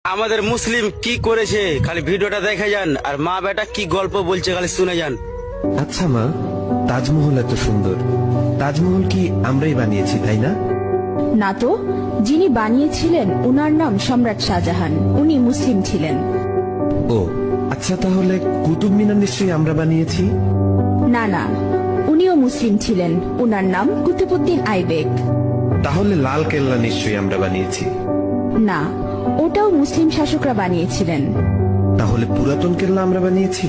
আমাদের মুসলিম কি করেছে খালি ভিডিওটা দেখে যান, আর মা বেটা কি গল্প বলছে খালি শুনে যান। আচ্ছা মা, তাজমহল এত সুন্দর, তাজমহল কি আমরাই বানিয়েছি তাই না? না তো, যিনি বানিয়েছিলেন উনার নাম সম্রাট শাহজাহান, উনি মুসলিম ছিলেন। ও আচ্ছা, তাহলে কুতুব মিনার নিশ্চয়ই আমরা বানিয়েছি? না না, উনিও মুসলিম ছিলেন, উনার নাম কুতুবউদ্দিন আইবেক। তাহলে লাল কেল্লা নিশ্চয়ই আমরা বানিয়েছি? না, ওটাও মুসলিম শাসকরা বানিয়েছিলেন। তাহলে পুরাতন কেল্লা আমরা বানিয়েছি?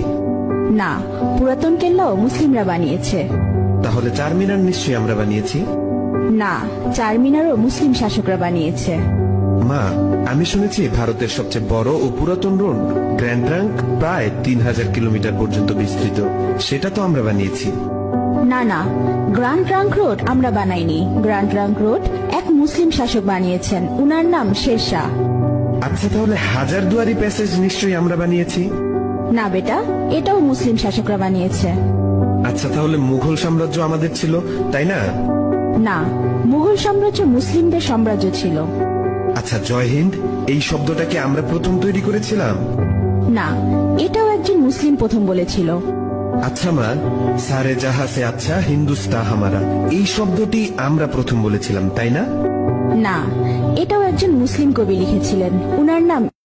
না, পুরাতন কেল্লাও মুসলিমরা বানিয়েছে। তাহলে চার মিনার নিশ্চয়ই আমরা বানিয়েছি? না, চার মিনারও মুসলিম শাসকরা বানিয়েছে। মা, আমি শুনেছি ভারতের সবচেয়ে বড় ও পুরাতন রোড গ্র্যান্ড ট্রাঙ্ক প্রায় 3000 কিলোমিটার পর্যন্ত বিস্তৃত, সেটা তো আমরা বানিয়েছি। না না, গ্র্যান্ড ট্রাঙ্ক রোড আমরা বানাইনি। গ্র্যান্ড ট্রাঙ্ক রোড এক মুসলিম শাসক বানিয়েছেন, উনার নাম শেরশাহ। আচ্ছা, তাহলে হাজারদুয়ারি প্যাসেজ নিশ্চয়ই আমরা বানিয়েছি? না বেটা, এটাও মুসলিম শাসকরা বানিয়েছে। আচ্ছা, তাহলে মুঘল সাম্রাজ্য আমাদের ছিল তাই না? না, মুঘল সাম্রাজ্য মুসলিমদের সাম্রাজ্য ছিল। আচ্ছা, জয় হিন্দ এই শব্দটাকে আমরা প্রথম তৈরি করেছিলাম? না, এটাও একজন মুসলিম প্রথম বলেছিল। আচ্ছা মা, সারে জাহা সে আচ্ছা হিন্দুস্তা হামারা এই শব্দটি আমরা প্রথম বলেছিলাম তাই না? না, এটাও একজন মুসলিম কবি লিখেছিলেন, উনার নাম